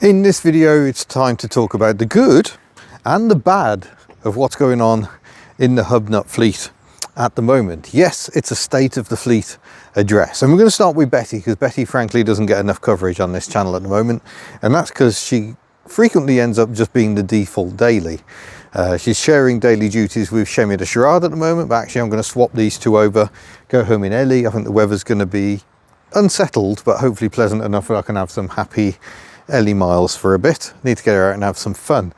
In this video, it's time to talk about the good and the bad of what's going on in the Hubnut fleet at the moment. Yes, it's a state of the fleet address, and we're going to start with Betty, because Betty frankly doesn't get enough coverage on this channel at the moment, and that's because she frequently ends up just being the default daily. She's sharing daily duties with Daihatsu Charade at the moment, but actually I'm going to swap these two over, go home in Ellie. I think the weather's going to be unsettled, but hopefully pleasant enough that I can have some happy Ellie miles for a bit. Need to get her out and have some fun.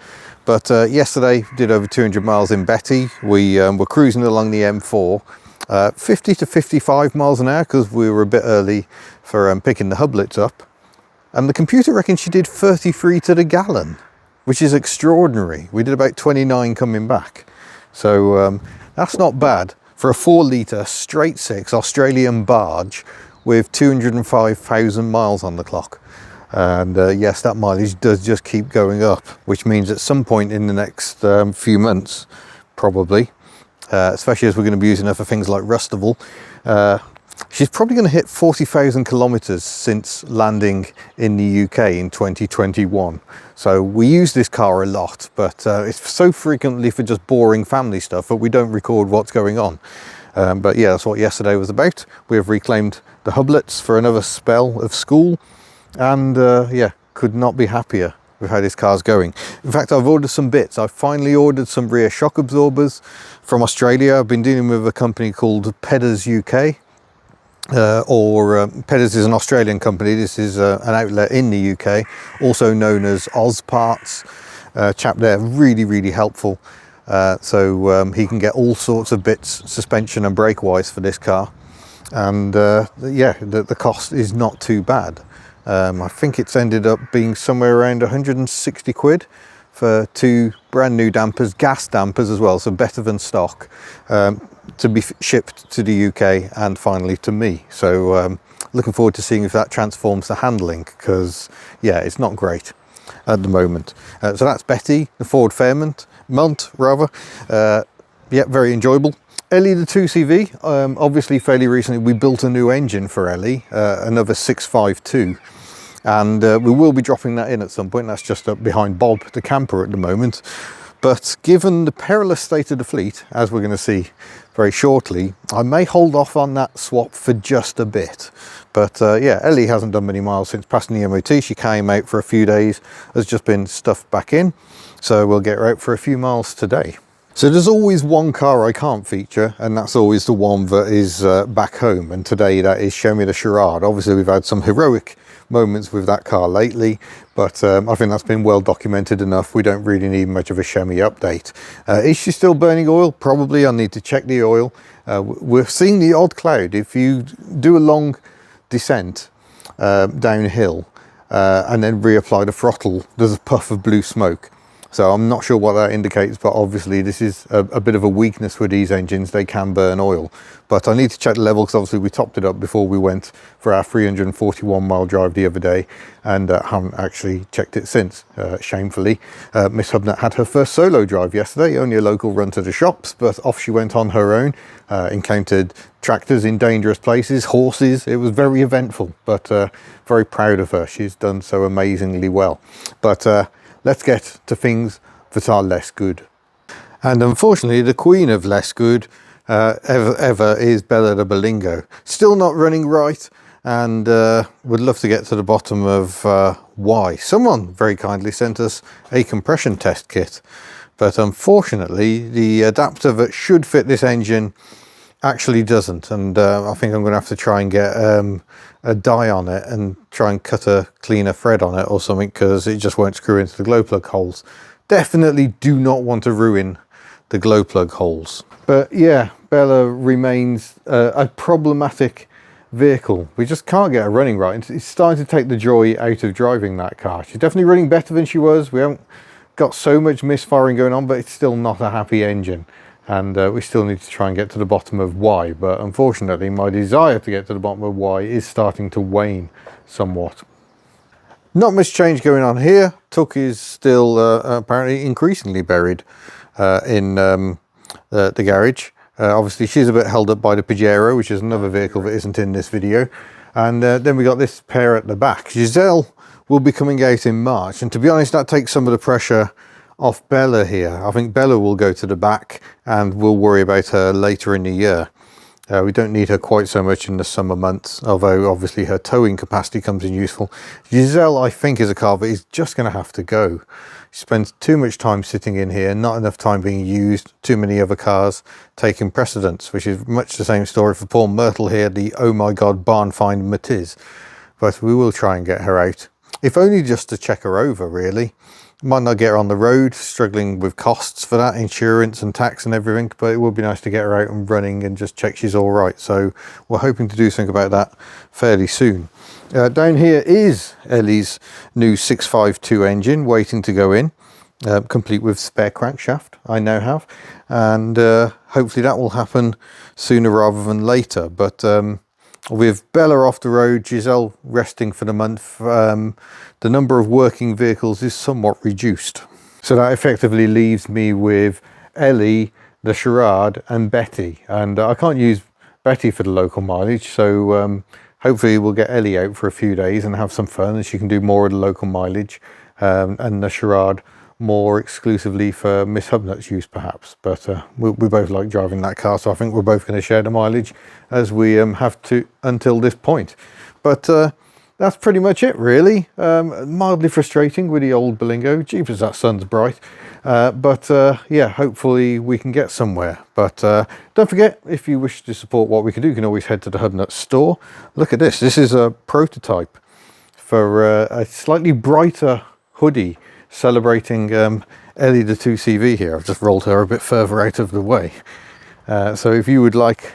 But yesterday did over 200 miles in Betty. We were cruising along the M4, 50 to 55 miles an hour, because we were a bit early for picking the hublets up. And the computer reckons she did 33 to the gallon, which is extraordinary. We did about 29 coming back. So that's not bad for a 4-litre straight 6 Australian barge with 205,000 miles on the clock. And yes, that mileage does just keep going up, which means at some point in the next few months, probably, especially as we're going to be using her for things like Rustival, she's probably going to hit 40,000 kilometers since landing in the UK in 2021. So we use this car a lot, but it's so frequently for just boring family stuff that we don't record what's going on. But yeah, that's what yesterday was about. We have reclaimed the hublets for another spell of school. And yeah, could not be happier with how this car's going. In fact, I've ordered some bits. I've finally ordered some rear shock absorbers from Australia. I've been dealing with a company called Pedders UK, Pedders is an Australian company. This is an outlet in the UK, also known as Oz Parts. Chap there, really helpful. So he can get all sorts of bits, suspension and brake wise, for this car. And yeah, the cost is not too bad. I think it's ended up being somewhere around 160 quid for 2 brand new dampers, gas dampers as well, so better than stock, to be shipped to the UK and finally to me. So looking forward to seeing if that transforms the handling, because yeah, it's not great at the moment. So that's Betty, the Ford Fairmont, yeah, very enjoyable. Ellie, the 2CV, obviously fairly recently we built a new engine for Ellie, another 652, and we will be dropping that in at some point. That's just up behind Bob, the camper, at the moment. But given the perilous state of the fleet, as we're going to see very shortly, I may hold off on that swap for just a bit. But yeah, Ellie hasn't done many miles since passing the MOT. She came out for a few days, has just been stuffed back in, so we'll get her out for a few miles today. So there's always one car I can't feature, and that's always the one that is back home, and today that is Daihatsu Charade. Obviously we've had some heroic moments with that car lately, but I think that's been well documented enough. We don't really need much of a Daihatsu update. Is she still burning oil? Probably. I need to check the oil. We're seeing the odd cloud. If you do a long descent downhill and then reapply the throttle, there's a puff of blue smoke. So I'm not sure what that indicates, but obviously this is a bit of a weakness with these engines. They can burn oil, but I need to check the level, because obviously we topped it up before we went for our 341 mile drive the other day, and haven't actually checked it since, shamefully. Miss Hubnut had her first solo drive yesterday, only a local run to the shops, but off she went on her own, encountered tractors in dangerous places, horses. It was very eventful, but very proud of her. She's done so amazingly well. But let's get to things that are less good. And unfortunately, the queen of less good ever is Bella the Berlingo. Still not running right, and would love to get to the bottom of why. Someone very kindly sent us a compression test kit, but unfortunately the adapter that should fit this engine actually doesn't, and I think I'm going to have to try and get a die on it and try and cut a cleaner thread on it or something, because it just won't screw into the glow plug holes. Definitely do not want to ruin the glow plug holes. But yeah, Bella remains a problematic vehicle. We just can't get her running right. It's starting to take the joy out of driving that car. She's definitely running better than she was. We haven't got so much misfiring going on, but it's still not a happy engine. And we still need to try and get to the bottom of why. But unfortunately, my desire to get to the bottom of why is starting to wane somewhat. Not much change going on here. Tuk is still apparently increasingly buried in the garage. Obviously, she's a bit held up by the Pajero, which is another vehicle that isn't in this video. And then we got this pair at the back. Giselle will be coming out in March. And to be honest, that takes some of the pressure off Bella here. I think Bella will go to the back and we'll worry about her later in the year. We don't need her quite so much in the summer months, although obviously her towing capacity comes in useful. Giselle, I think, is a car that is just going to have to go. She spends too much time sitting in here, not enough time being used, too many other cars taking precedence, which is much the same story for poor Myrtle here, the oh my god barn find Matiz. But we will try and get her out, if only just to check her over, really. Might not get her on the road, struggling with costs for that, insurance and tax and everything, but it would be nice to get her out and running and just check she's all right. So we're hoping to do something about that fairly soon. Down here is Ellie's new 652 engine waiting to go in, complete with spare crankshaft I now have, and hopefully that will happen sooner rather than later. But with Bella off the road, Giselle resting for the month, the number of working vehicles is somewhat reduced. So that effectively leaves me with Ellie, the Charade and Betty. And I can't use Betty for the local mileage, so hopefully we'll get Ellie out for a few days and have some fun and she can do more of the local mileage, and the Charade more exclusively for Miss Hubnut's use perhaps. But we both like driving that car, so I think we're both going to share the mileage as we have to until this point. But that's pretty much it really. Mildly frustrating with the old Berlingo. Jeepers, that sun's bright. But yeah, hopefully we can get somewhere. But don't forget, if you wish to support what we can do, you can always head to the Hubnut store. Look at this. This is a prototype for a slightly brighter hoodie celebrating Ellie the 2CV here. I've just rolled her a bit further out of the way. So if you would like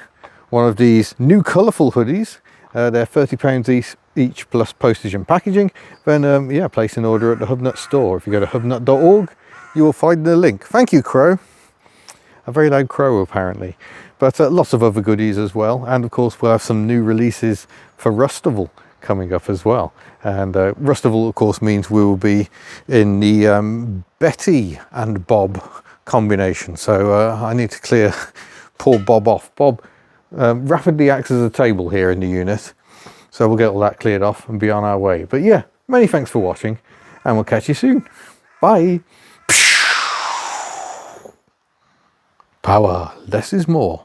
one of these new colourful hoodies, they're £30 each plus postage and packaging, then yeah, place an order at the Hubnut store. If you go to hubnut.org, you will find the link. Thank you, Crow. A very loud crow apparently. But lots of other goodies as well, and of course we'll have some new releases for Rustival coming up as well. And Rustival of course means we will be in the Betty and Bob combination. So I need to clear poor Bob off. Bob rapidly acts as a table here in the unit, so we'll get all that cleared off and be on our way. But yeah, many thanks for watching and we'll catch you soon. Bye. Power, less is more.